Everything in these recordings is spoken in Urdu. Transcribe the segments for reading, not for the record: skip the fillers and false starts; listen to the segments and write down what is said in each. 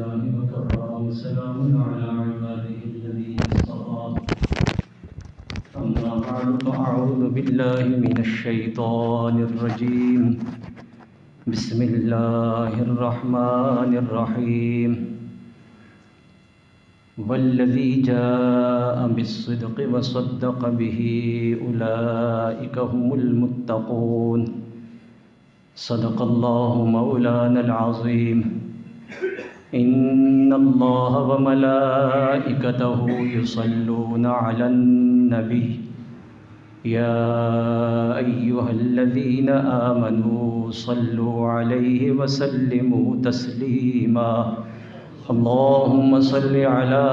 لله وكفى وسلام على عباده الذين اصطفى أما بعد فأعوذ بالله من الشيطان الرجيم بسم الله الرحمن الرحيم والذي جاء بالصدق وصدق به أولئك هم المتقون صدق الله مولانا العظيم إن الله وملائكته يصلون على النبي يا أيها الذين آمنوا صلوا عليه وسلموا تسليما اللهم صل على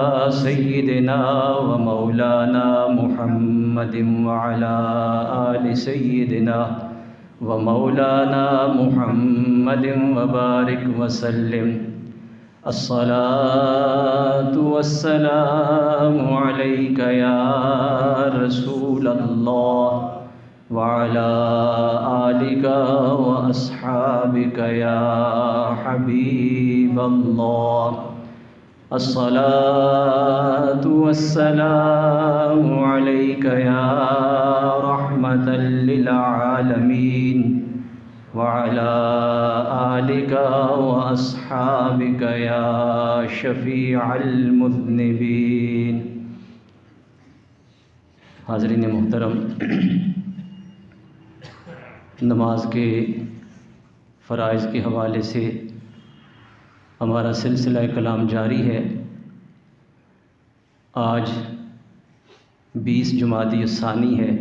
سيدنا ومولانا محمد وعلى آل سيدنا ومولانا محمد وبارك وسلم الصلاة والسلام عليك يا رسول الله وعلى آلك وأصحابك يا حبيب الله الصلاة والسلام عليك يا رحمة للعالمين وعلى آلك وأصحابك يا شفيع المذنبين. حاضرین محترم، نماز کے فرائض کے حوالے سے ہمارا سلسلہ کلام جاری ہے. آج 20 جمادی الثانی ہے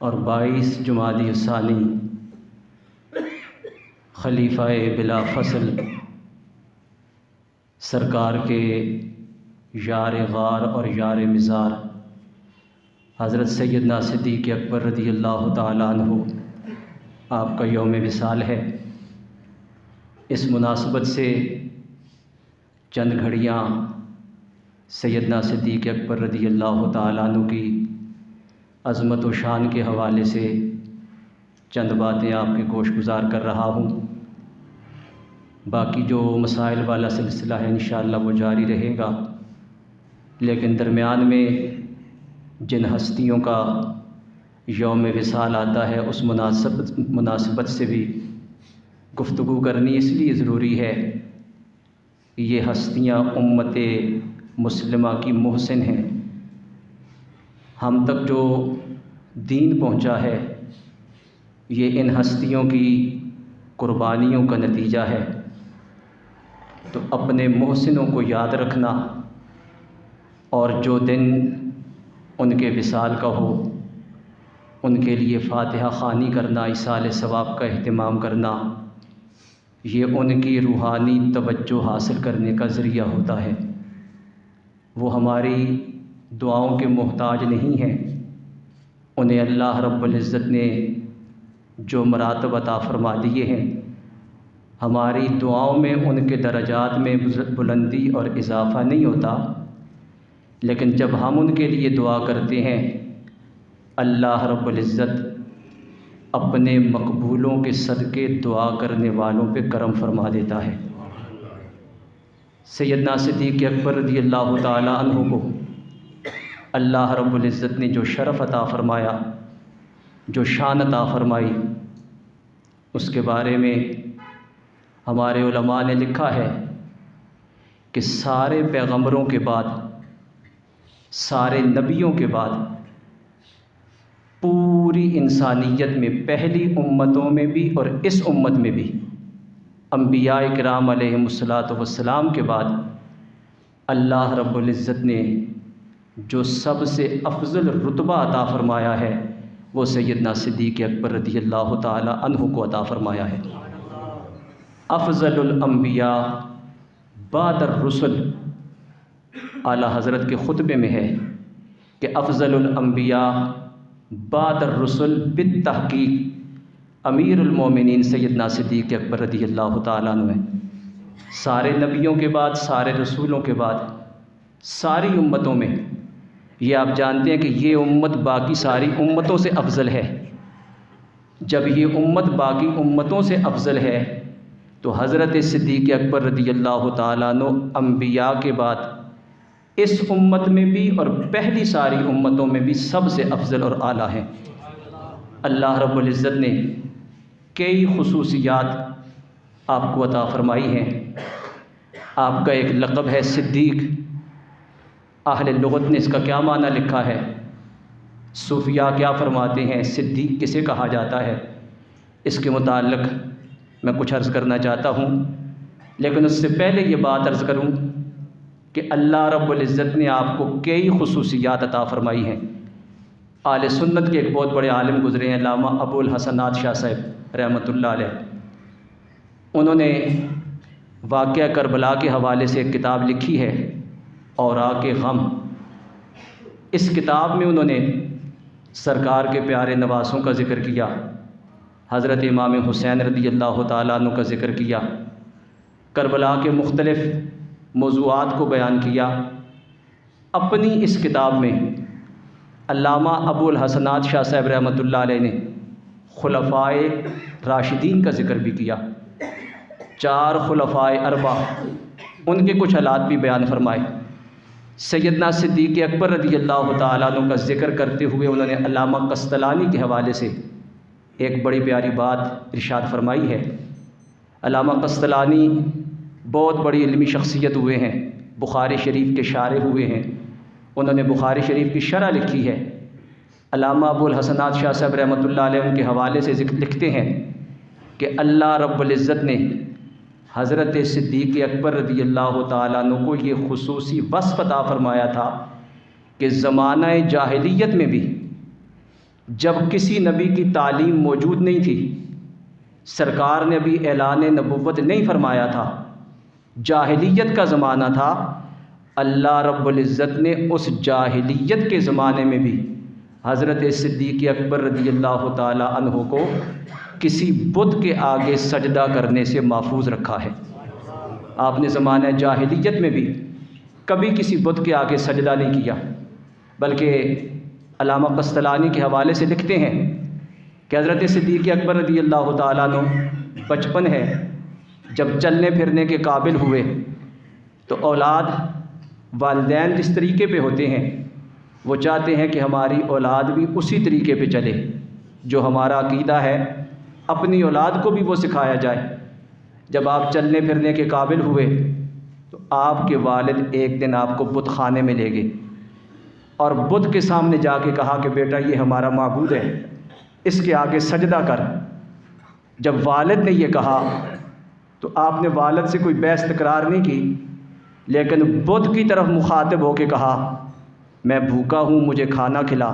اور 22 جمادی الثانی خلیفہ بلا فصل سرکار کے یار غار اور یار مزار حضرت سیدنا صدیق اکبر رضی اللہ تعالیٰ عنہ آپ کا یوم وصال ہے. اس مناسبت سے چند گھڑیاں سیدنا صدیق اکبر رضی اللہ تعالیٰ عنہ کی عظمت و شان کے حوالے سے چند باتیں آپ کے گوش گزار کر رہا ہوں. باقی جو مسائل والا سلسلہ ہے انشاءاللہ وہ جاری رہے گا، لیکن درمیان میں جن ہستیوں کا یوم وصال آتا ہے اس مناسبت سے بھی گفتگو کرنی اس لیے ضروری ہے. یہ ہستیاں امت مسلمہ کی محسن ہیں. ہم تک جو دین پہنچا ہے یہ ان ہستیوں کی قربانیوں کا نتیجہ ہے. تو اپنے محسنوں کو یاد رکھنا اور جو دن ان کے وصال کا ہو ان کے لیے فاتحہ خوانی کرنا، ایصال ثواب کا اہتمام کرنا، یہ ان کی روحانی توجہ حاصل کرنے کا ذریعہ ہوتا ہے. وہ ہماری دعاؤں کے محتاج نہیں ہیں. انہیں اللہ رب العزت نے جو مراتب عطا فرما دیے ہیں، ہماری دعاؤں میں ان کے درجات میں بلندی اور اضافہ نہیں ہوتا، لیکن جب ہم ان کے لیے دعا کرتے ہیں اللہ رب العزت اپنے مقبولوں کے صدقے دعا کرنے والوں پہ کرم فرما دیتا ہے. سیدنا صدیق اکبر رضی اللہ تعالیٰ عنہ کو اللہ رب العزت نے جو شرف عطا فرمایا، جو شان عطا فرمائی، اس کے بارے میں ہمارے علماء نے لکھا ہے کہ سارے پیغمبروں کے بعد، سارے نبیوں کے بعد، پوری انسانیت میں پہلی امتوں میں بھی اور اس امت میں بھی انبیاء کرام علیہم الصلاۃ والسلام کے بعد اللہ رب العزت نے جو سب سے افضل رتبہ عطا فرمایا ہے وہ سیدنا صدیق اکبر رضی اللہ تعالی عنہ کو عطا فرمایا ہے. افضل الانبیاء بعد الرسل، اعلیٰ حضرت کے خطبے میں ہے کہ افضل الانبیاء بعد الرسل بالتحقیق امیر المومنین سیدنا صدیق اکبر رضی اللہ تعالیٰ عنہ ہے. سارے نبیوں کے بعد، سارے رسولوں کے بعد، ساری امتوں میں یہ آپ جانتے ہیں کہ یہ امت باقی ساری امتوں سے افضل ہے. جب یہ امت باقی امتوں سے افضل ہے تو حضرت صدیق اکبر رضی اللہ تعالیٰ عنہ انبیاء کے بعد اس امت میں بھی اور پہلی ساری امتوں میں بھی سب سے افضل اور اعلیٰ ہیں۔ اللہ رب العزت نے کئی خصوصیات آپ کو عطا فرمائی ہیں۔ آپ کا ایک لقب ہے صدیق۔ اہل لغت نے اس کا کیا معنی لکھا ہے، صوفیاء کیا فرماتے ہیں، صدیق کسے کہا جاتا ہے، اس کے متعلق میں کچھ عرض کرنا چاہتا ہوں، لیکن اس سے پہلے یہ بات عرض کروں کہ اللہ رب العزت نے آپ کو کئی خصوصیات عطا فرمائی ہیں۔ اہل سنت کے ایک بہت بڑے عالم گزرے ہیں، علامہ ابو الحسنات شاہ صاحب رحمۃ اللہ علیہ۔ انہوں نے واقعہ کربلا کے حوالے سے ایک کتاب لکھی ہے، اوراق غم۔ اس کتاب میں انہوں نے سرکار کے پیارے نواسوں کا ذکر کیا، حضرت امام حسین رضی اللہ تعالیٰ عنہ کا ذکر کیا، کربلا کے مختلف موضوعات کو بیان کیا۔ اپنی اس کتاب میں علامہ ابو الحسنات شاہ صاحب رحمۃ اللہ علیہ نے خلفائے راشدین کا ذکر بھی کیا، 4 خلفائے اربع، ان کے کچھ حالات بھی بیان فرمائے۔ سیدنا صدیق اکبر رضی اللہ تعالیٰ عنہ کا ذکر کرتے ہوئے انہوں نے علامہ قسطلانی کے حوالے سے ایک بڑی پیاری بات ارشاد فرمائی ہے۔ علامہ قسطلانی بہت بڑی علمی شخصیت ہوئے ہیں، بخاری شریف کے شارح ہوئے ہیں، انہوں نے بخاری شریف کی شرح لکھی ہے۔ علامہ ابو الحسنات شاہ صاحب رحمۃ اللہ علیہ ان کے حوالے سے لکھتے ہیں کہ اللہ رب العزت نے حضرت صدیق اکبر رضی اللہ تعالیٰ عنہ کو یہ خصوصی وصف عطا فرمایا تھا کہ زمانہ جاہلیت میں بھی جب کسی نبی کی تعلیم موجود نہیں تھی، سرکار نے ابھی اعلان نبوت نہیں فرمایا تھا، جاہلیت کا زمانہ تھا، اللہ رب العزت نے اس جاہلیت کے زمانے میں بھی حضرت صدیق اکبر رضی اللہ تعالیٰ عنہ کو کسی بت کے آگے سجدہ کرنے سے محفوظ رکھا ہے۔ آپ نے زمانہ جاہلیت میں بھی کبھی کسی بت کے آگے سجدہ نہیں کیا، بلکہ علامہ قسطلانی کے حوالے سے لکھتے ہیں کہ حضرت صدیق اکبر رضی اللہ تعالیٰ عنہ بچپن ہے، جب چلنے پھرنے کے قابل ہوئے تو اولاد والدین جس طریقے پہ ہوتے ہیں وہ چاہتے ہیں کہ ہماری اولاد بھی اسی طریقے پہ چلے، جو ہمارا عقیدہ ہے اپنی اولاد کو بھی وہ سکھایا جائے۔ جب آپ چلنے پھرنے کے قابل ہوئے تو آپ کے والد ایک دن آپ کو بت خانے میں لے گئے اور بت کے سامنے جا کے کہا کہ بیٹا یہ ہمارا معبود ہے، اس کے آگے سجدہ کر۔ جب والد نے یہ کہا تو آپ نے والد سے کوئی بحث تکرار نہیں کی، لیکن بت کی طرف مخاطب ہو کے کہا میں بھوکا ہوں، مجھے کھانا کھلا۔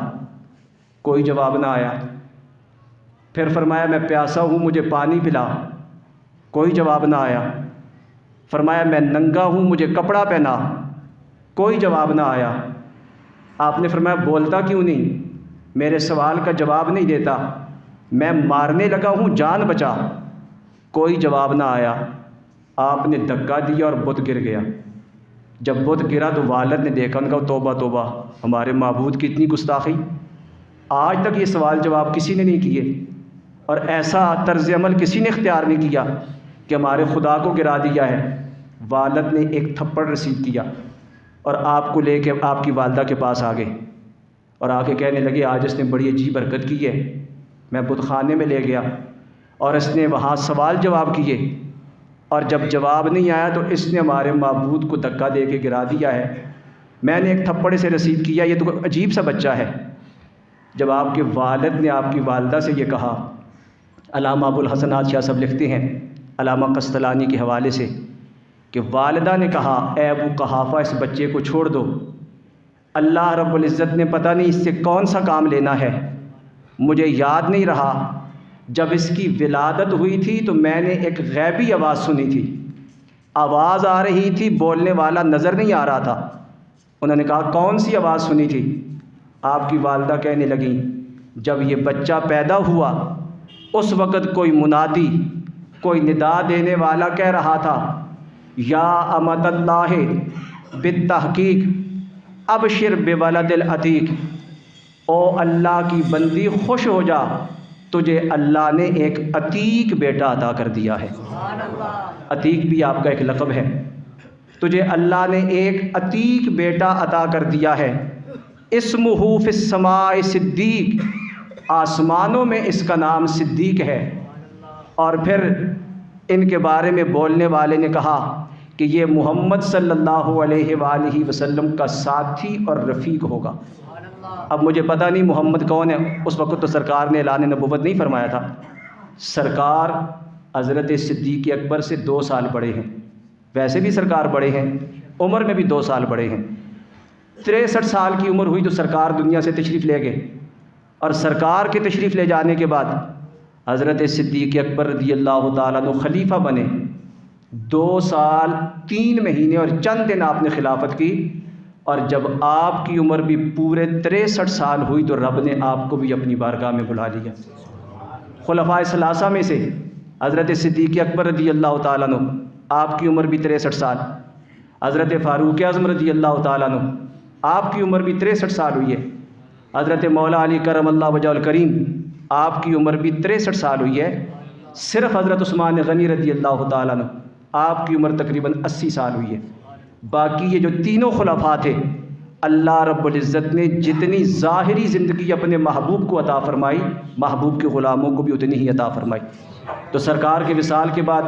کوئی جواب نہ آیا۔ پھر فرمایا میں پیاسا ہوں، مجھے پانی پلا۔ کوئی جواب نہ آیا۔ فرمایا میں ننگا ہوں، مجھے کپڑا پہنا۔ کوئی جواب نہ آیا۔ آپ نے فرمایا بولتا کیوں نہیں، میرے سوال کا جواب نہیں دیتا، میں مارنے لگا ہوں، جان بچا۔ کوئی جواب نہ آیا۔ آپ نے دھکا دیا اور بت گر گیا۔ جب بت گرا تو والد نے دیکھا، ان کا توبہ توبہ، ہمارے معبود کی اتنی گستاخی، آج تک یہ سوال جواب کسی نے نہیں کیے اور ایسا طرز عمل کسی نے اختیار نہیں کیا کہ ہمارے خدا کو گرا دیا ہے۔ والد نے ایک تھپڑ رسید کیا اور آپ کو لے کے آپ کی والدہ کے پاس آ گئے اور آ کے کہنے لگے آج اس نے بڑی عجیب حرکت کی ہے، میں بت خانے میں لے گیا اور اس نے وہاں سوال جواب کیے، اور جب جواب نہیں آیا تو اس نے ہمارے معبود کو دھکا دے کے گرا دیا ہے، میں نے ایک تھپڑ سے رسید کیا، یہ تو عجیب سا بچہ ہے۔ جب آپ کے والد نے آپ کی والدہ سے یہ کہا، علامہ ابو الحسنات شاہ صاحب لکھتے ہیں علامہ قسطلانی کے حوالے سے کہ والدہ نے کہا اے ابو قحافہ اس بچے کو چھوڑ دو، اللہ رب العزت نے پتہ نہیں اس سے کون سا کام لینا ہے، مجھے یاد نہیں رہا جب اس کی ولادت ہوئی تھی تو میں نے ایک غیبی آواز سنی تھی، آواز آ رہی تھی، بولنے والا نظر نہیں آ رہا تھا۔ انہوں نے کہا کون سی آواز سنی تھی؟ آپ کی والدہ کہنے لگیں جب یہ بچہ پیدا ہوا اس وقت کوئی منادی، کوئی ندا دینے والا کہہ رہا تھا یا امت اللہ بالتحقیق ابشر بولد العتیق، او اللہ کی بندی خوش ہو جا، تجھے اللہ نے ایک عتیق بیٹا عطا کر دیا ہے۔ عتیق بھی آپ کا ایک لقب ہے۔ تجھے اللہ نے ایک عتیق بیٹا عطا کر دیا ہے، اسمہ فی السماء صدیق، آسمانوں میں اس کا نام صدیق ہے۔ اور پھر ان کے بارے میں بولنے والے نے کہا کہ یہ محمد صلی اللہ علیہ وآلہ وسلم کا ساتھی اور رفیق ہوگا۔ اب مجھے پتہ نہیں محمد کون ہے، اس وقت تو سرکار نے اعلان نبوت نہیں فرمایا تھا۔ سرکار حضرت صدیق اکبر سے 2 سال بڑے ہیں، ویسے بھی سرکار بڑے ہیں، عمر میں بھی 2 سال بڑے ہیں۔ 63 سال کی عمر ہوئی تو سرکار دنیا سے تشریف لے گئے، اور سرکار کے تشریف لے جانے کے بعد حضرت صدیق اکبر رضی اللہ تعالیٰ عنہ خلیفہ بنے۔ 2 سال 3 مہینے اور چند دن آپ نے خلافت کی، اور جب آپ کی عمر بھی پورے 63 سال ہوئی تو رب نے آپ کو بھی اپنی بارگاہ میں بلا لیا۔ خلفائے ثلاثہ میں سے حضرت صدیق اکبر رضی اللہ تعالیٰ عنہ، آپ کی عمر بھی 63 سال، حضرت فاروق اعظم رضی اللہ تعالیٰ عنہ، آپ کی عمر بھی 63 سال ہوئی ہے، حضرت مولا علی کرم اللہ وجہ الکریم، آپ کی عمر بھی 63 سال ہوئی ہے۔ صرف حضرت عثمان غنی رضی اللہ تعالیٰ عنہ، آپ کی عمر تقریباً 80 سال ہوئی ہے۔ باقی یہ جو تینوں خلفاء تھے، اللہ رب العزت نے جتنی ظاہری زندگی اپنے محبوب کو عطا فرمائی، محبوب کے غلاموں کو بھی اتنی ہی عطا فرمائی۔ تو سرکار کے وصال کے بعد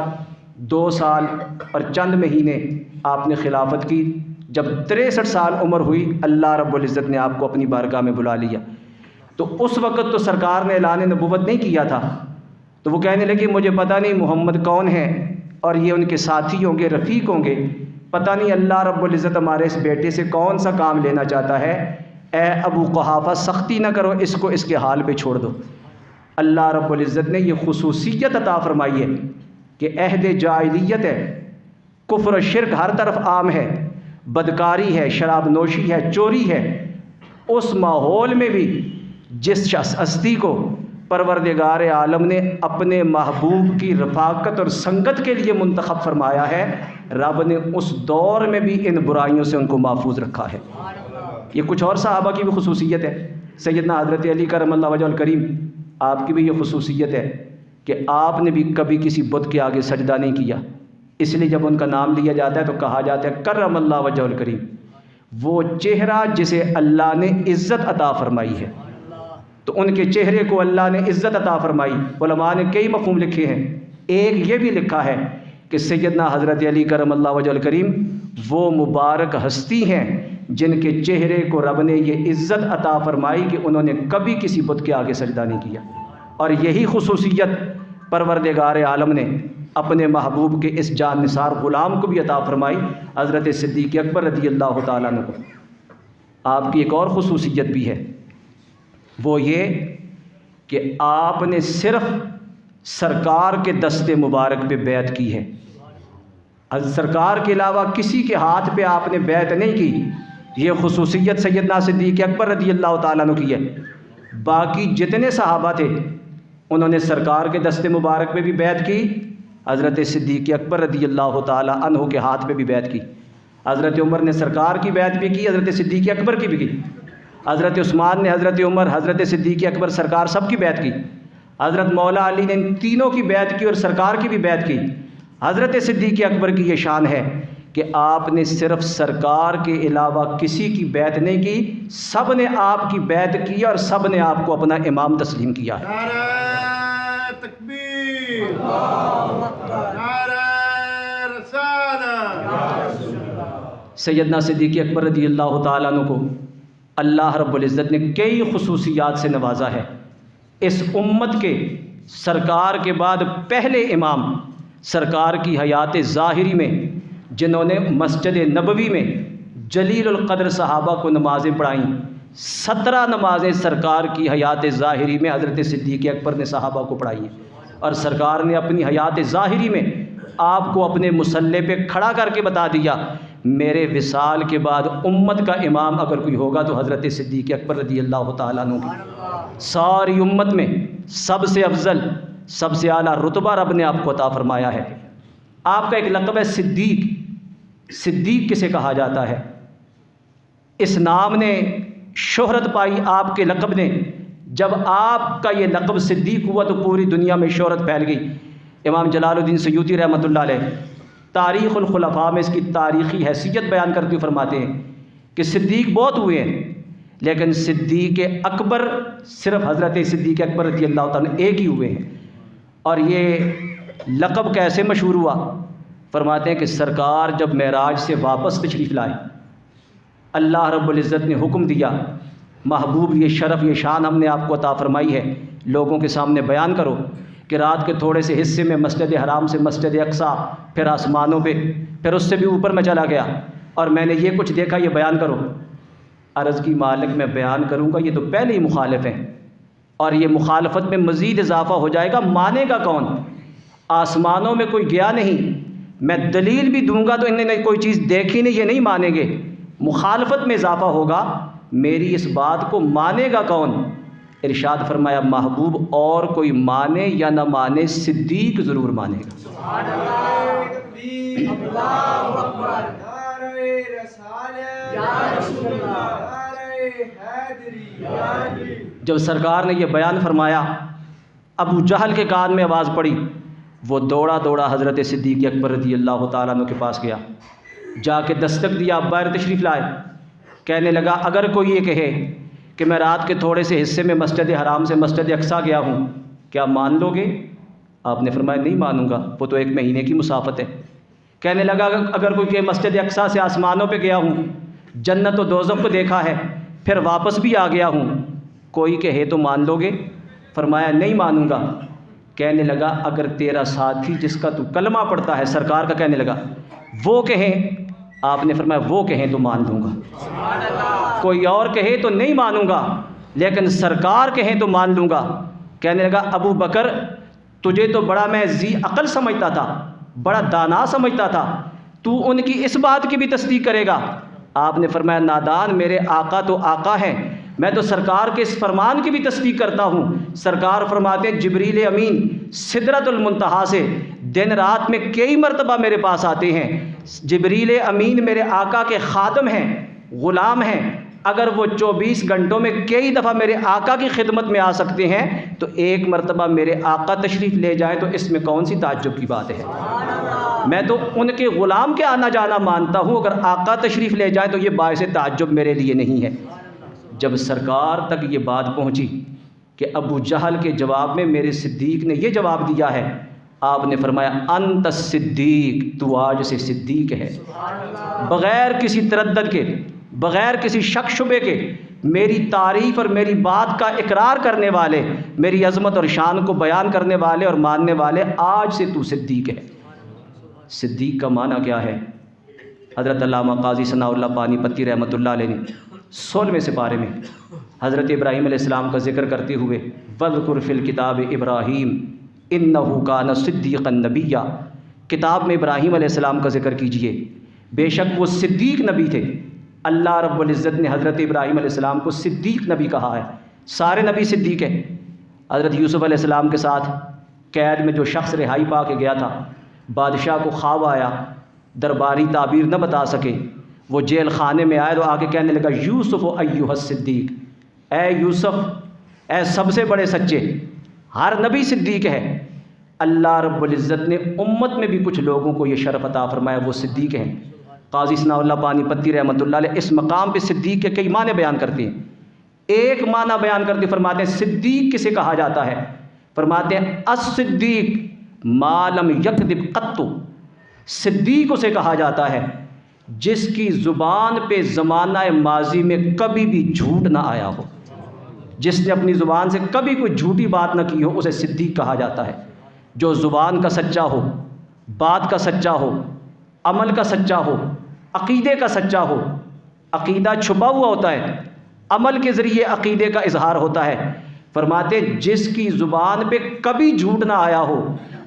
2 سال اور چند مہینے آپ نے خلافت کی۔ جب 63 سال عمر ہوئی، اللہ رب العزت نے آپ کو اپنی بارگاہ میں بلا لیا۔ تو اس وقت تو سرکار نے اعلان نبوت نہیں کیا تھا، تو وہ کہنے لگے مجھے پتہ نہیں محمد کون ہے، اور یہ ان کے ساتھی ہوں گے، رفیق ہوں گے، پتہ نہیں اللہ رب العزت ہمارے اس بیٹے سے کون سا کام لینا چاہتا ہے۔ اے ابو قحافہ سختی نہ کرو، اس کو اس کے حال پہ چھوڑ دو۔ اللہ رب العزت نے یہ خصوصیت عطا فرمائی ہے کہ عہد جاہلیت ہے، کفر و شرک ہر طرف عام ہے، بدکاری ہے، شراب نوشی ہے، چوری ہے، اس ماحول میں بھی جس ہستی کو پروردگار عالم نے اپنے محبوب کی رفاقت اور سنگت کے لیے منتخب فرمایا ہے، رب نے اس دور میں بھی ان برائیوں سے ان کو محفوظ رکھا ہے۔ یہ کچھ اور صحابہ کی بھی خصوصیت ہے۔ سیدنا حضرت علی کرم اللہ وجہ الکریم، آپ کی بھی یہ خصوصیت ہے کہ آپ نے بھی کبھی کسی بت کے آگے سجدہ نہیں کیا، اس لیے جب ان کا نام لیا جاتا ہے تو کہا جاتا ہے کرم اللہ وجہ الکریم، وہ چہرہ جسے اللہ نے عزت عطا فرمائی ہے۔ تو ان کے چہرے کو اللہ نے عزت عطا فرمائی۔ علماء نے کئی مفہوم لکھے ہیں، ایک یہ بھی لکھا ہے کہ سیدنا حضرت علی کرم اللہ وجہ الکریم وہ مبارک ہستی ہیں جن کے چہرے کو رب نے یہ عزت عطا فرمائی کہ انہوں نے کبھی کسی بت کے آگے سجدہ نہیں کیا، اور یہی خصوصیت پروردگار عالم نے اپنے محبوب کے اس جان نثار غلام کو بھی عطا فرمائی، حضرت صدیق اکبر رضی اللہ تعالیٰ عنہ کو۔ آپ کی ایک اور خصوصیت بھی ہے، وہ یہ کہ آپ نے صرف سرکار کے دست مبارک پہ بیعت کی ہے، سرکار کے علاوہ کسی کے ہاتھ پہ آپ نے بیعت نہیں کی۔ یہ خصوصیت سیدنا صدیق اکبر رضی اللہ تعالیٰ عنہ کی ہے۔ باقی جتنے صحابہ تھے انہوں نے سرکار کے دست مبارک پہ بھی بیعت کی، حضرت صدیق اکبر رضی اللہ تعالیٰ عنہ کے ہاتھ پہ بھی بیعت کی۔ حضرت عمر نے سرکار کی بیعت بھی کی، حضرت صدیق اکبر کی بھی کی، حضرت عثمان نے حضرت عمر، حضرت صدیق اکبر، سرکار سب کی بیعت کی۔ حضرت مولا علی نے ان تینوں کی بیعت کی اور سرکار کی بھی بیعت کی۔ حضرت صدیق اکبر کی یہ شان ہے کہ آپ نے صرف سرکار کے علاوہ کسی کی بیعت نہیں کی، سب نے آپ کی بیعت کی اور سب نے آپ کو اپنا امام تسلیم کیا ہے۔ نعرہ تکبیر، نعرہ رسالت۔ سیدنا صدیق اکبر رضی اللہ تعالیٰ عنہ کو اللہ رب العزت نے کئی خصوصیات سے نوازا ہے۔ اس امت کے سرکار کے بعد پہلے امام سرکار کی حیات ظاہری میں جنہوں نے مسجد نبوی میں جلیل القدر صحابہ کو نمازیں پڑھائیں، 17 نمازیں سرکار کی حیات ظاہری میں حضرت صدیق اکبر نے صحابہ کو پڑھائی ہیں، اور سرکار نے اپنی حیات ظاہری میں آپ کو اپنے مصلی پہ کھڑا کر کے بتا دیا میرے وصال کے بعد امت کا امام اگر کوئی ہوگا تو حضرت صدیق اکبر رضی اللہ تعالیٰ عنہ کی۔ ساری امت میں سب سے افضل، سب سے اعلیٰ رتبہ رب نے آپ کو عطا فرمایا ہے۔ آپ کا ایک لقب ہے صدیق۔ صدیق کسے کہا جاتا ہے؟ اس نام نے شہرت پائی، آپ کے لقب نے، جب آپ کا یہ لقب صدیق ہوا تو پوری دنیا میں شہرت پھیل گئی۔ امام جلال الدین سیوطی رحمۃ اللہ علیہ تاریخ الخلفاء میں اس کی تاریخی حیثیت بیان کرتے ہوئے فرماتے ہیں کہ صدیق بہت ہوئے ہیں، لیکن صدیق اکبر صرف حضرت صدیق اکبر رضی اللہ تعالیٰ ایک ہی ہوئے ہیں۔ اور یہ لقب کیسے مشہور ہوا؟ فرماتے ہیں کہ سرکار جب معراج سے واپس تشریف لائے، اللہ رب العزت نے حکم دیا، محبوب یہ شرف یہ شان ہم نے آپ کو عطا فرمائی ہے، لوگوں کے سامنے بیان کرو کہ رات کے تھوڑے سے حصے میں مسجد حرام سے مسجد اقصیٰ، پھر آسمانوں پہ، پھر اس سے بھی اوپر میں چلا گیا اور میں نے یہ کچھ دیکھا، یہ بیان کرو۔ عرض کی مالک میں بیان کروں گا، یہ تو پہلے ہی مخالف ہیں، اور یہ مخالفت میں مزید اضافہ ہو جائے گا، مانے گا کون؟ آسمانوں میں کوئی گیا نہیں، میں دلیل بھی دوں گا تو انہوں نے کوئی چیز دیکھی نہیں، یہ نہیں مانیں گے، مخالفت میں اضافہ ہوگا، میری اس بات کو مانے گا کون؟ ارشاد فرمایا محبوب اور کوئی مانے یا نہ مانے صدیق ضرور مانے گا۔ سبحان اللہ، اللہ اکبر، نعرہ رسالت یا رسول اللہ، نعرہ حیدری یا علی۔ جب سرکار نے یہ بیان فرمایا، ابو جہل کے کان میں آواز پڑی، وہ دوڑا دوڑا حضرت صدیق اکبر رضی اللہ تعالیٰ عنہ کے پاس گیا، جا کے دستک دیا، آپ باہر تشریف لائے، کہنے لگا اگر کوئی یہ کہے کہ میں رات کے تھوڑے سے حصے میں مسجد حرام سے مسجد اقصیٰ گیا ہوں، کیا مان لو گے؟ آپ نے فرمایا نہیں مانوں گا، وہ تو 1 مہینے کی مسافت ہے۔ کہنے لگا اگر کوئی کہ مسجد اقصیٰ سے آسمانوں پہ گیا ہوں، جنت و دوزخ کو دیکھا ہے، پھر واپس بھی آ گیا ہوں، کوئی کہے تو مان لو گے؟ فرمایا نہیں مانوں گا۔ کہنے لگا اگر تیرا ساتھی جس کا تو کلمہ پڑھتا ہے، سرکار کا کہنے لگا، وہ کہیں، آپ نے فرمایا وہ کہیں تو مان لوں گا، کوئی اور کہے تو نہیں مانوں گا، لیکن سرکار کہیں تو مان لوں گا۔ کہنے لگا ابو بکر تجھے تو بڑا میں ذی عقل سمجھتا تھا، بڑا دانا سمجھتا تھا، تو ان کی اس بات کی بھی تصدیق کرے گا؟ آپ نے فرمایا نادان، میرے آقا تو آقا ہیں، میں تو سرکار کے اس فرمان کی بھی تصدیق کرتا ہوں۔ سرکار فرماتے ہیں جبریل امین سدرۃ المنتہا سے دن رات میں کئی مرتبہ میرے پاس آتے ہیں، جبریل امین میرے آقا کے خادم ہیں، غلام ہیں، اگر وہ 24 گھنٹوں میں کئی دفعہ میرے آقا کی خدمت میں آ سکتے ہیں تو ایک مرتبہ میرے آقا تشریف لے جائیں تو اس میں کون سی تعجب کی بات ہے؟ میں تو ان کے غلام کے آنا جانا مانتا ہوں، اگر آقا تشریف لے جائیں تو یہ باعث تعجب میرے لیے نہیں ہے۔ جب سرکار تک یہ بات پہنچی کہ ابو جہل کے جواب میں میرے صدیق نے یہ جواب دیا ہے، آپ نے فرمایا انت صدیق، تو آج سے صدیق ہے، بغیر کسی تردد کے، بغیر کسی شک شبے کے، میری تعریف اور میری بات کا اقرار کرنے والے، میری عظمت اور شان کو بیان کرنے والے اور ماننے والے، آج سے تو صدیق ہے۔ صدیق کا معنی کیا ہے؟ حضرت علامہ قاضی ثناء اللہ پانی پتی رحمۃ اللہ علیہ نے 16ویں سپارے میں حضرت ابراہیم علیہ السلام کا ذکر کرتے ہوئے وَاذْكُرْ فِي الْكِتَابِ ابراہیم اِنَّهُ كَانَ صِدِّيقًا نَبِيًّا، کتاب میں ابراہیم علیہ السلام کا ذکر کیجئے، بے شک وہ صدیق نبی تھے۔ اللہ رب العزت نے حضرت ابراہیم علیہ السلام کو صدیق نبی کہا ہے، سارے نبی صدیق ہیں۔ حضرت یوسف علیہ السلام کے ساتھ قید میں جو شخص رہائی پا کے گیا تھا، بادشاہ کو خواب آیا، درباری تعبیر نہ بتا سکے، وہ جیل خانے میں آئے تو آ کے کہنے لگا یوسف ایھا الصدیق، اے یوسف، اے سب سے بڑے سچے، ہر نبی صدیق ہے۔ اللہ رب العزت نے امت میں بھی کچھ لوگوں کو یہ شرف عطا فرمایا، وہ صدیق ہیں۔ قاضی ثناء اللہ پانی پتی رحمۃ اللہ علیہ اس مقام پہ صدیق کے کئی معنی بیان کرتے ہیں۔ ایک معنی بیان کرتے فرماتے ہیں صدیق کسے کہا جاتا ہے؟ فرماتے ہیں الصدیق ما لم یکذب قط، صدیق اسے کہا جاتا ہے جس کی زبان پہ زمانہ ماضی میں کبھی بھی جھوٹ نہ آیا ہو، جس نے اپنی زبان سے کبھی کوئی جھوٹی بات نہ کی ہو، اسے صدیق کہا جاتا ہے۔ جو زبان کا سچا ہو، بات کا سچا ہو، عمل کا سچا ہو، عقیدے کا سچا ہو۔ عقیدہ چھپا ہوا ہوتا ہے، عمل کے ذریعے عقیدے کا اظہار ہوتا ہے۔ فرماتے جس کی زبان پہ کبھی جھوٹ نہ آیا ہو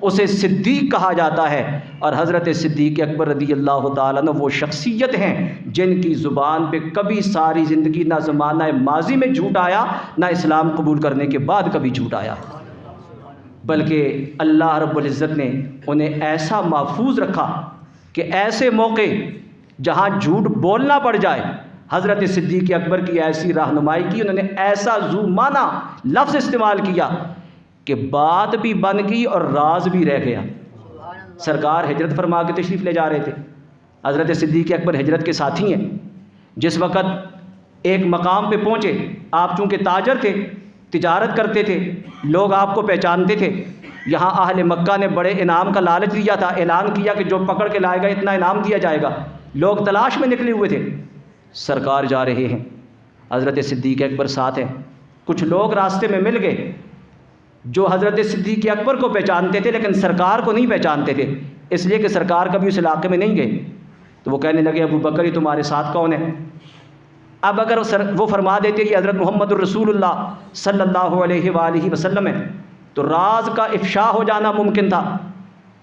اسے صدیق کہا جاتا ہے۔ اور حضرت صدیق اکبر رضی اللہ تعالیٰ عنہ وہ شخصیت ہیں جن کی زبان پہ کبھی ساری زندگی نہ زمانہ ماضی میں جھوٹ آیا، نہ اسلام قبول کرنے کے بعد کبھی جھوٹ آیا، بلکہ اللہ رب العزت نے انہیں ایسا محفوظ رکھا کہ ایسے موقع جہاں جھوٹ بولنا پڑ جائے، حضرت صدیق اکبر کی ایسی رہنمائی کی، انہوں نے ایسا ذو معنی لفظ استعمال کیا کہ بات بھی بن گئی اور راز بھی رہ گیا۔ سرکار ہجرت فرما کے تشریف لے جا رہے تھے، حضرت صدیق اکبر ہجرت کے ساتھی ہیں۔ جس وقت ایک مقام پہ پہنچے، آپ چونکہ تاجر تھے، تجارت کرتے تھے، لوگ آپ کو پہچانتے تھے، یہاں اہل مکہ نے بڑے انعام کا لالچ دیا تھا، اعلان کیا کہ جو پکڑ کے لائے گا اتنا انعام دیا جائے گا، لوگ تلاش میں نکلے ہوئے تھے۔ سرکار جا رہے ہیں، حضرت صدیق اکبر ساتھ ہیں، کچھ لوگ راستے میں مل گئے جو حضرت صدیق اکبر کو پہچانتے تھے لیکن سرکار کو نہیں پہچانتے تھے، اس لیے کہ سرکار کبھی اس علاقے میں نہیں گئے۔ تو وہ کہنے لگے ابو بکر یہ تمہارے ساتھ کون ہے؟ اب اگر وہ فرما دیتے کہ حضرت محمد الرسول اللہ صلی اللہ علیہ وآلہ وسلم ہے تو راز کا افشا ہو جانا ممکن تھا،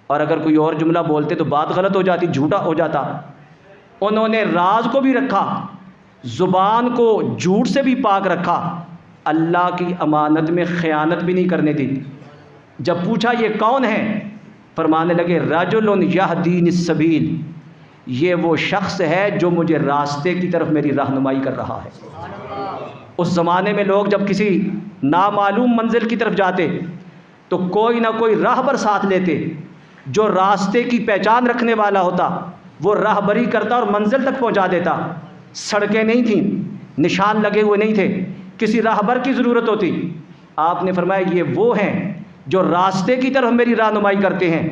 اور اگر کوئی اور جملہ بولتے تو بات غلط ہو جاتی، جھوٹا ہو جاتا۔ انہوں نے راز کو بھی رکھا، زبان کو جھوٹ سے بھی پاک رکھا، اللہ کی امانت میں خیانت بھی نہیں کرنے دی۔ جب پوچھا یہ کون ہے، فرمانے لگے رجل یہدین السبیل، یہ وہ شخص ہے جو مجھے راستے کی طرف میری رہنمائی کر رہا ہے۔ اس زمانے میں لوگ جب کسی نامعلوم منزل کی طرف جاتے تو کوئی نہ کوئی راہبر ساتھ لیتے، جو راستے کی پہچان رکھنے والا ہوتا، وہ راہبری کرتا اور منزل تک پہنچا دیتا۔ سڑکیں نہیں تھیں، نشان لگے ہوئے نہیں تھے، کسی راہبر کی ضرورت ہوتی۔ آپ نے فرمایا یہ وہ ہیں جو راستے کی طرف میری رہنمائی کرتے ہیں۔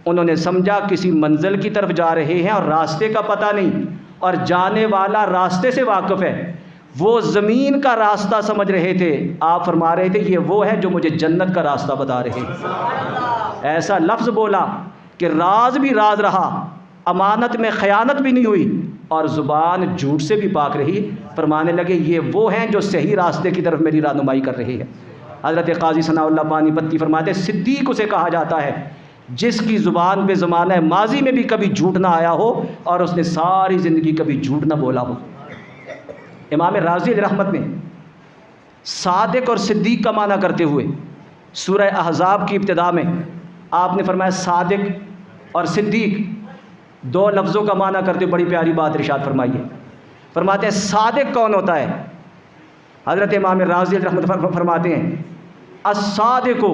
انہوں نے سمجھا کسی منزل کی طرف جا رہے ہیں اور راستے کا پتہ نہیں، اور جانے والا راستے سے واقف ہے، وہ زمین کا راستہ سمجھ رہے تھے۔ آپ فرما رہے تھے یہ وہ ہے جو مجھے جنت کا راستہ بتا رہے ہیں۔ ایسا لفظ بولا کہ راز بھی راز رہا، امانت میں خیانت بھی نہیں ہوئی، اور زبان جھوٹ سے بھی پاک رہی۔ فرمانے لگے یہ وہ ہیں جو صحیح راستے کی طرف میری رہنمائی کر رہے ہیں۔ حضرت قاضی ثناء اللہ پانی پتی فرماتے صدیق اسے کہا جاتا ہے جس کی زبان پہ زمانہ ماضی میں بھی کبھی جھوٹ نہ آیا ہو اور اس نے ساری زندگی کبھی جھوٹ نہ بولا ہو۔ امام رازی علیہ رحمت نے صادق اور صدیق کا معنی کرتے ہوئے سورہ احزاب کی ابتدا میں آپ نے فرمایا صادق اور صدیق دو لفظوں کا معنی کرتے ہوئے بڑی پیاری بات ارشاد فرمائی ہے۔ فرماتے ہیں صادق کون ہوتا ہے؟ حضرت امام رازی علیہ رحمت فرماتے ہیں الصادق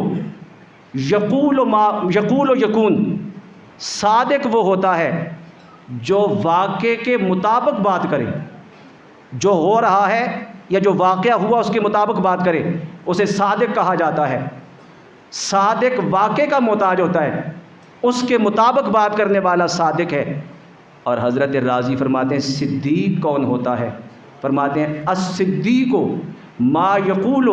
یقول و یکون، صادق وہ ہوتا ہے جو واقعے کے مطابق بات کرے، جو ہو رہا ہے یا جو واقعہ ہوا اس کے مطابق بات کرے، اسے صادق کہا جاتا ہے۔ صادق واقعے کا محتاج ہوتا ہے، اس کے مطابق بات کرنے والا صادق ہے۔ اور حضرت رازی فرماتے ہیں صدیق کون ہوتا ہے؟ فرماتے ہیں الصدیق ما یقول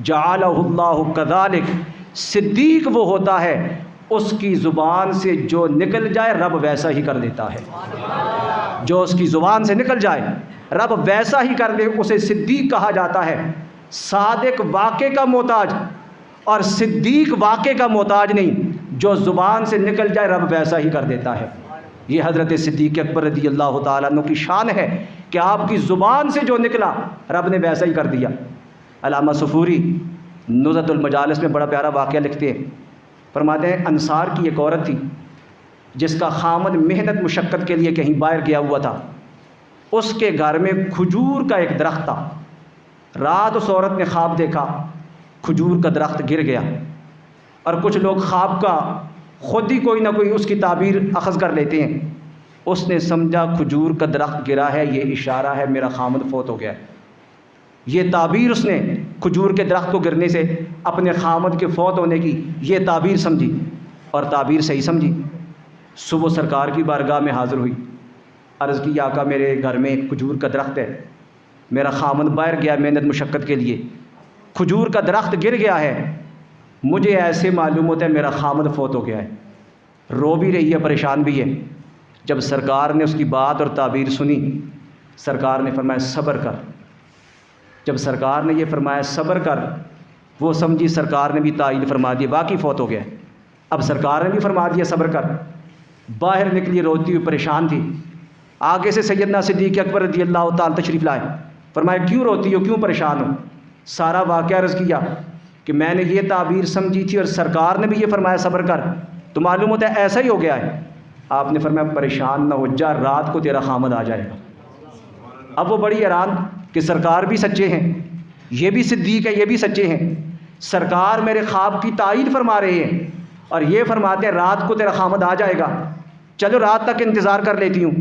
جعلہ اللہ کذالک، صدیق وہ ہوتا ہے اس کی زبان سے جو نکل جائے رب ویسا ہی کر دیتا ہے۔ جو اس کی زبان سے نکل جائے رب ویسا ہی کر دے، اسے صدیق کہا جاتا ہے۔ صادق واقعے کا محتاج اور صدیق واقعے کا محتاج نہیں، جو زبان سے نکل جائے رب ویسا ہی کر دیتا ہے۔ یہ حضرت صدیق اکبر رضی اللہ تعالیٰ عنہ کی شان ہے کہ آپ کی زبان سے جو نکلا رب نے ویسا ہی کر دیا۔ علامہ صفوری نزہۃ المجالس میں بڑا پیارا واقعہ لکھتے ہیں، فرماتے ہیں انصار کی ایک عورت تھی جس کا خامد محنت مشقت کے لیے کہیں باہر گیا ہوا تھا۔ اس کے گھر میں کھجور کا ایک درخت تھا۔ رات اس عورت نے خواب دیکھا کھجور کا درخت گر گیا، اور کچھ لوگ خواب کا خود ہی کوئی نہ کوئی اس کی تعبیر اخذ کر لیتے ہیں۔ اس نے سمجھا کھجور کا درخت گرا ہے، یہ اشارہ ہے میرا خامد فوت ہو گیا ہے۔ یہ تعبیر اس نے کھجور کے درخت کو گرنے سے اپنے خامد کے فوت ہونے کی یہ تعبیر سمجھی، اور تعبیر صحیح سمجھی۔ صبح سرکار کی بارگاہ میں حاضر ہوئی، عرض کی آقا میرے گھر میں کھجور کا درخت ہے، میرا خامد باہر گیا محنت مشقت کے لیے، کھجور کا درخت گر گیا ہے، مجھے ایسے معلوم ہوتا ہے میرا خامد فوت ہو گیا ہے۔ رو بھی رہی ہے، پریشان بھی ہے۔ جب سرکار نے اس کی بات اور تعبیر سنی، سرکار نے فرمایا صبر کر۔ جب سرکار نے یہ فرمایا صبر کر، وہ سمجھی سرکار نے بھی تائید فرما دی، باقی فوت ہو گیا۔ اب سرکار نے بھی فرما دیا صبر کر۔ باہر نکلی روتی ہوئی پریشان تھی۔ آگے سے سیدنا صدیق اکبر رضی اللہ تعالیٰ تشریف لائے، فرمایا کیوں روتی ہو، کیوں پریشان ہو؟ سارا واقعہ عرض کیا کہ میں نے یہ تعبیر سمجھی تھی اور سرکار نے بھی یہ فرمایا صبر کر، تو معلوم ہوتا ہے ایسا ہی ہو گیا ہے۔ آپ نے فرمایا پریشان نہ ہو جا، رات کو تیرا خامد آ جائے گا۔ اب وہ بڑی حیران کہ سرکار بھی سچے ہیں، یہ بھی صدیق ہے، یہ بھی سچے ہیں، سرکار میرے خواب کی تائید فرما رہے ہیں اور یہ فرماتے ہیں رات کو تیرا خامد آ جائے گا، چلو رات تک انتظار کر لیتی ہوں۔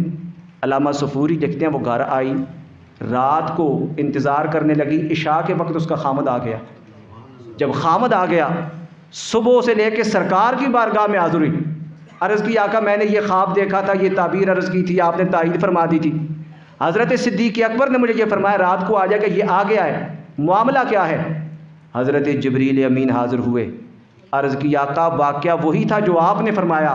علامہ صفوری لکھتے ہیں وہ گھر آئی، رات کو انتظار کرنے لگی، عشاء کے وقت اس کا خامد آ گیا۔ جب خامد آ گیا صبح سے لے کے سرکار کی بارگاہ میں حاضر ہوئی، عرض کی آقا میں نے یہ خواب دیکھا تھا، یہ تعبیر عرض کی تھی، آپ نے تائید فرما دی تھی، حضرت صدیق اکبر نے مجھے یہ فرمایا رات کو آ جائے گا، یہ آ گیا ہے، معاملہ کیا ہے؟ حضرت جبریل امین حاضر ہوئے، عرض کی آقا واقعہ وہی تھا جو آپ نے فرمایا،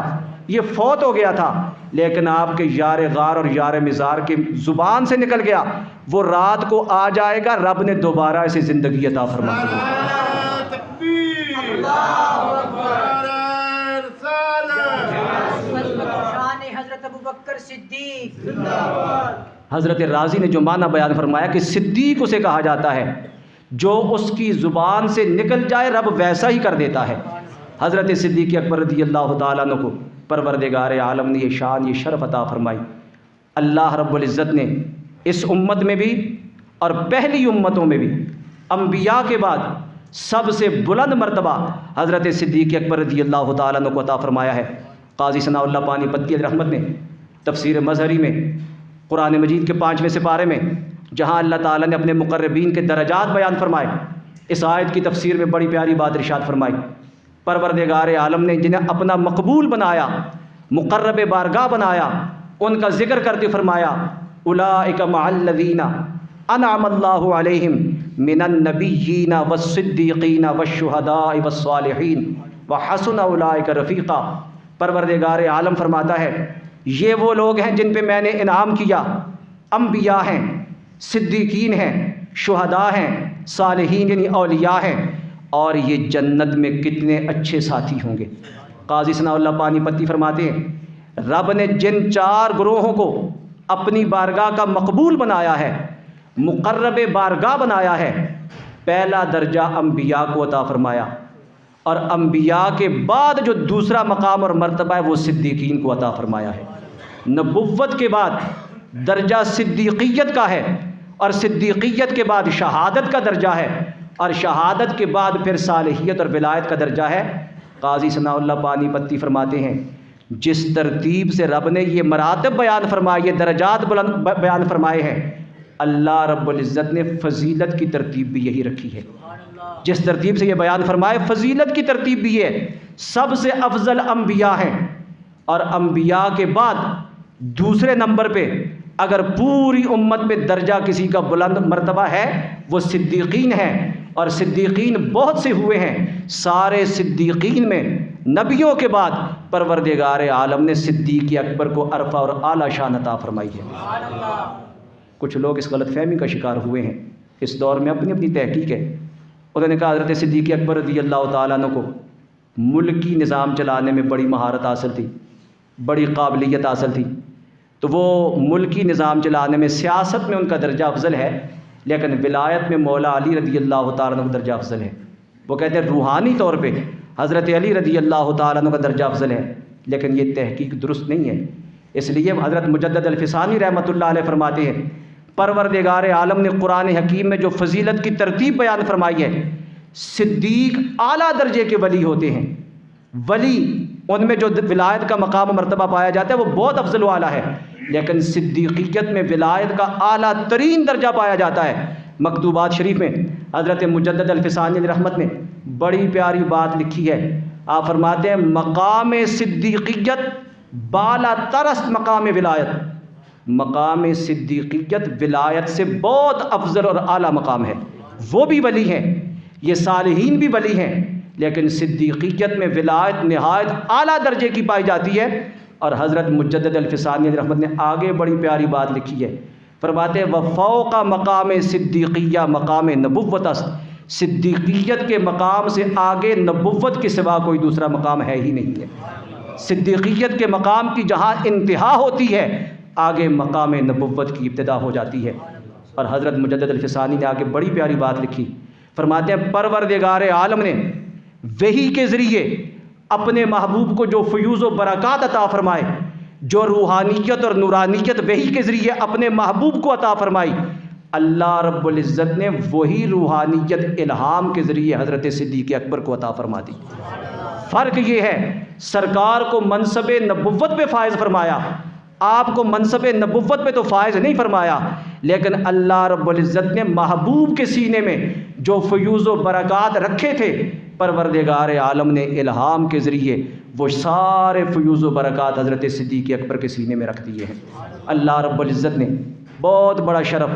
یہ فوت ہو گیا تھا لیکن آپ کے یار غار اور یار مزار کے زبان سے نکل گیا، وہ رات کو آ جائے گا، رب نے دوبارہ اسے زندگی عطا فرما دی۔ نعرہ تکبیر، اللہ اکبر۔ نعرہ رسالت، شان حضرت ابوبکر صدیق زندہ باد۔ حضرت راضی نے جو معنی بیان فرمایا کہ صدیق اسے کہا جاتا ہے جو اس کی زبان سے نکل جائے رب ویسا ہی کر دیتا ہے۔ حضرت صدیق اکبر رضی اللہ تعالیٰ عنہ کو پروردگار عالم نے یہ شان، یہ شرف عطا فرمائی۔ اللہ رب العزت نے اس امت میں بھی اور پہلی امتوں میں بھی انبیاء کے بعد سب سے بلند مرتبہ حضرت صدیق اکبر رضی اللہ تعالیٰ عنہ کو عطا فرمایا ہے۔ قاضی ثناء اللہ پانی پتی علیہ رحمت نے تفسیر مظہری میں قرآن مجید کے 5ویں سپارے میں جہاں اللہ تعالیٰ نے اپنے مقربین کے درجات بیان فرمائے، اس آیت کی تفسیر میں بڑی پیاری بات ارشاد فرمائی، پروردگار عالم نے جنہیں اپنا مقبول بنایا، مقرب بارگاہ بنایا، ان کا ذکر کرتے فرمایا اولئک مع الذین انعم اللہ علیہم من النبیین والصدیقین والشہداء والصالحین وحسن اولئک رفیقا۔ پروردگار عالم فرماتا ہے یہ وہ لوگ ہیں جن پہ میں نے انعام کیا، انبیاء ہیں، صدیقین ہیں، شہداء ہیں، صالحین یعنی اولیاء ہیں، اور یہ جنت میں کتنے اچھے ساتھی ہوں گے۔ قاضی ثناء اللہ پانی پتی فرماتے ہیں رب نے جن 4 گروہوں کو اپنی بارگاہ کا مقبول بنایا ہے، مقرب بارگاہ بنایا ہے، پہلا درجہ انبیاء کو عطا فرمایا، اور انبیاء کے بعد جو دوسرا مقام اور مرتبہ ہے وہ صدیقین کو عطا فرمایا ہے۔ نبوت کے بعد درجہ صدیقیت کا ہے، اور صدیقیت کے بعد شہادت کا درجہ ہے، اور شہادت کے بعد پھر صالحیت اور ولایت کا درجہ ہے۔ قاضی ثناء اللہ پانی پتی فرماتے ہیں جس ترتیب سے رب نے یہ مراتب بیان فرمائے، یہ درجات بلند بیان فرمائے ہیں، اللہ رب العزت نے فضیلت کی ترتیب بھی یہی رکھی ہے۔ جس ترتیب سے یہ بیان فرمائے فضیلت کی ترتیب بھی ہے، سب سے افضل انبیاء ہیں، اور انبیاء کے بعد دوسرے نمبر پہ اگر پوری امت میں درجہ کسی کا بلند مرتبہ ہے وہ صدیقین ہیں، اور صدیقین بہت سے ہوئے ہیں، سارے صدیقین میں نبیوں کے بعد پروردگار عالم نے صدیق اکبر کو عرفہ اور اعلیٰ شان عطا فرمائی ہے۔ کچھ لوگ اس غلط فہمی کا شکار ہوئے ہیں، اس دور میں اپنی اپنی تحقیق ہے، انہوں نے کہا حضرت صدیق اکبر رضی اللہ تعالیٰ عنہ کو ملکی نظام چلانے میں بڑی مہارت حاصل تھی، بڑی قابلیت حاصل تھی، تو وہ ملکی نظام چلانے میں سیاست میں ان کا درجہ افضل ہے، لیکن ولایت میں مولا علی رضی اللہ تعالیٰ عنہ کا درجہ افضل ہے۔ وہ کہتے ہیں روحانی طور پہ حضرت علی رضی اللہ تعالیٰ عنہ کا درجہ افضل ہے، لیکن یہ تحقیق درست نہیں ہے۔ اس لیے حضرت مجدد الفسانی رحمۃ اللہ علیہ فرماتے ہیں پروردگار عالم نے قرآن حکیم میں جو فضیلت کی ترتیب بیان فرمائی ہے، صدیق اعلیٰ درجے کے ولی ہوتے ہیں، ولی ان میں جو ولایت کا مقام و مرتبہ پایا جاتا ہے وہ بہت افضل و اعلیٰ ہے، لیکن صدیقیت میں ولایت کا اعلیٰ ترین درجہ پایا جاتا ہے۔ مکتوبات شریف میں حضرت مجدد الفسانی علیہ رحمت نے بڑی پیاری بات لکھی ہے، آپ فرماتے ہیں مقام صدیقیت بالا ترست مقام ولایت، مقام صدیقیت ولایت سے بہت افضل اور اعلیٰ مقام ہے، وہ بھی ولی ہیں، یہ صالحین بھی ولی ہیں، لیکن صدیقیت میں ولایت نہایت اعلیٰ درجے کی پائی جاتی ہے۔ اور حضرت مجدد الفسانی علیہ رحمت نے آگے بڑی پیاری بات لکھی ہے، فرماتے ہیں وفوق مقام صدیقیہ مقام نبوت است، صدیقیت کے مقام سے آگے نبوت کے سوا کوئی دوسرا مقام ہے ہی نہیں ہے۔ صدیقیت کے مقام کی جہاں انتہا ہوتی ہے آگے مقام نبوت کی ابتدا ہو جاتی ہے۔ اور حضرت مجدد الفسانی نے آگے بڑی پیاری بات لکھی، فرماتے ہیں پروردگار عالم نے وحی کے ذریعے اپنے محبوب کو جو فیوز و برکات عطا فرمائے، جو روحانیت اور نورانیت وحی کے ذریعے اپنے محبوب کو عطا فرمائی، اللہ رب العزت نے وہی روحانیت الہام کے ذریعے حضرت صدیق اکبر کو عطا فرما دی۔ فرق یہ ہے، سرکار کو منصب نبوت پہ فائز فرمایا، آپ کو منصب نبوت پہ تو فائز نہیں فرمایا، لیکن اللہ رب العزت نے محبوب کے سینے میں جو فیوز و برکات رکھے تھے، پروردگار عالم نے الہام کے ذریعے وہ سارے فیوز و برکات حضرت صدیق اکبر کے سینے میں رکھ دیے ہیں۔ اللہ رب العزت نے بہت بڑا شرف،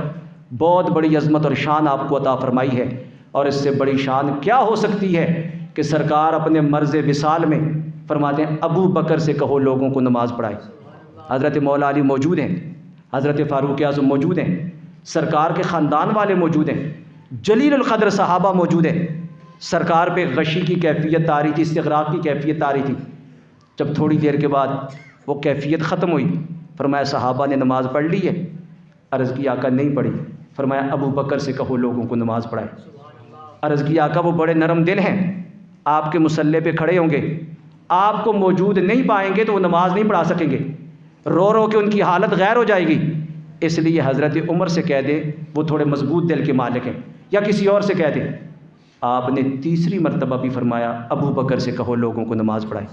بہت بڑی عظمت اور شان آپ کو عطا فرمائی ہے، اور اس سے بڑی شان کیا ہو سکتی ہے کہ سرکار اپنے مرض وصال میں فرماتے ہیں ابو بکر سے کہو لوگوں کو نماز پڑھائے۔ حضرت مولا علی موجود ہیں، حضرت فاروق اعظم موجود ہیں، سرکار کے خاندان والے موجود ہیں، جلیل القدر صحابہ موجود ہیں۔ سرکار پہ غشی کی کیفیت آ رہی تھی، استغراق کی کیفیت آ رہی تھی۔ جب تھوڑی دیر کے بعد وہ کیفیت ختم ہوئی، فرمایا صحابہ نے نماز پڑھ لی ہے؟ عرض کی آقا نہیں پڑھی۔ فرمایا ابو بکر سے کہو لوگوں کو نماز پڑھائے۔ عرض کی آقا وہ بڑے نرم دل ہیں، آپ کے مصلے پہ کھڑے ہوں گے، آپ کو موجود نہیں پائیں گے تو وہ نماز نہیں پڑھا سکیں گے، رو رو کے ان کی حالت غیر ہو جائے گی، اس لیے حضرت عمر سے کہہ دیں، وہ تھوڑے مضبوط دل کے مالک ہیں، یا کسی اور سے کہہ دیں۔ آپ نے تیسری مرتبہ بھی فرمایا ابو بکر سے کہو لوگوں کو نماز پڑھائے۔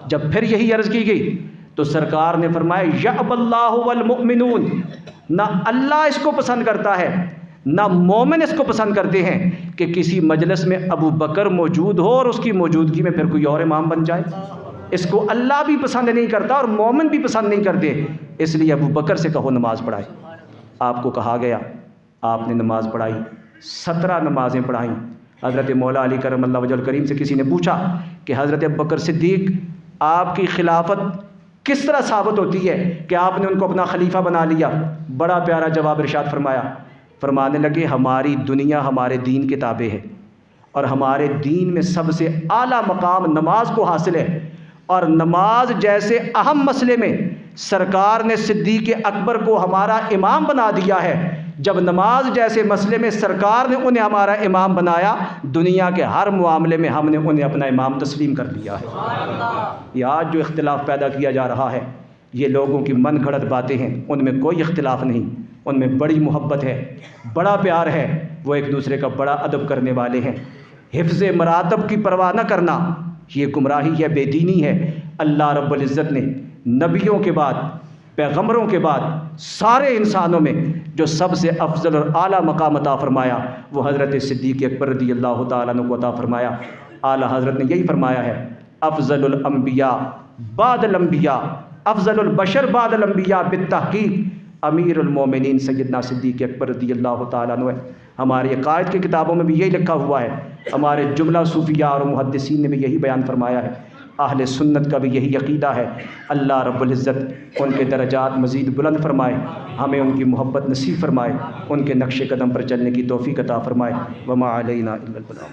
جب پھر یہی عرض کی گئی تو سرکار نے فرمایا یأب اللہ والمؤمنون، نہ اللہ اس کو پسند کرتا ہے، نہ مومن اس کو پسند کرتے ہیں کہ کسی مجلس میں ابو بکر موجود ہو اور اس کی موجودگی میں پھر کوئی اور امام بن جائے۔ اس کو اللہ بھی پسند نہیں کرتا اور مومن بھی پسند نہیں کرتے، اس لیے ابو بکر سے کہو نماز پڑھائے۔ آپ کو کہا گیا، آپ نے نماز پڑھائی، 17 نمازیں پڑھائیں۔ حضرت مولا علی کرم اللہ وجہ الکریم سے کسی نے پوچھا کہ حضرت ابو بکر صدیق آپ کی خلافت کس طرح ثابت ہوتی ہے کہ آپ نے ان کو اپنا خلیفہ بنا لیا؟ بڑا پیارا جواب ارشاد فرمایا، فرمانے لگے ہماری دنیا ہمارے دین کے تابع ہے، اور ہمارے دین میں سب سے اعلیٰ مقام نماز کو حاصل ہے، اور نماز جیسے اہم مسئلے میں سرکار نے صدیق اکبر کو ہمارا امام بنا دیا ہے، جب نماز جیسے مسئلے میں سرکار نے انہیں ہمارا امام بنایا، دنیا کے ہر معاملے میں ہم نے انہیں اپنا امام تسلیم کر دیا ہے۔ یہ آج جو اختلاف پیدا کیا جا رہا ہے، یہ لوگوں کی من گھڑت باتیں ہیں، ان میں کوئی اختلاف نہیں، ان میں بڑی محبت ہے، بڑا پیار ہے، وہ ایک دوسرے کا بڑا ادب کرنے والے ہیں۔ حفظ مراتب کی پرواہ نہ کرنا یہ گمراہی ہے، بے دینی ہے۔ اللہ رب العزت نے نبیوں کے بعد، پیغمبروں کے بعد سارے انسانوں میں جو سب سے افضل اور اعلیٰ مقام عطا فرمایا وہ حضرت صدیق اکبر رضی اللہ تعالیٰ عنہ کو عطا فرمایا۔ اعلیٰ حضرت نے یہی فرمایا ہے، افضل الانبیاء بعد الانبیاء، افضل البشر بعد الانبیاء بالتحقیق امیر المومنین سیدنا صدیق اکبر رضی اللہ تعالیٰ عنہ ہے۔ ہمارے عقائد کی کتابوں میں بھی یہی لکھا ہوا ہے، ہمارے جملہ صوفیاء اور محدثین نے بھی یہی بیان فرمایا ہے، اہل سنت کا بھی یہی عقیدہ ہے۔ اللہ رب العزت ان کے درجات مزید بلند فرمائے، ہمیں ان کی محبت نصیب فرمائے، ان کے نقش قدم پر چلنے کی توفیق عطا فرمائے۔ وما علینا الا البلاغ۔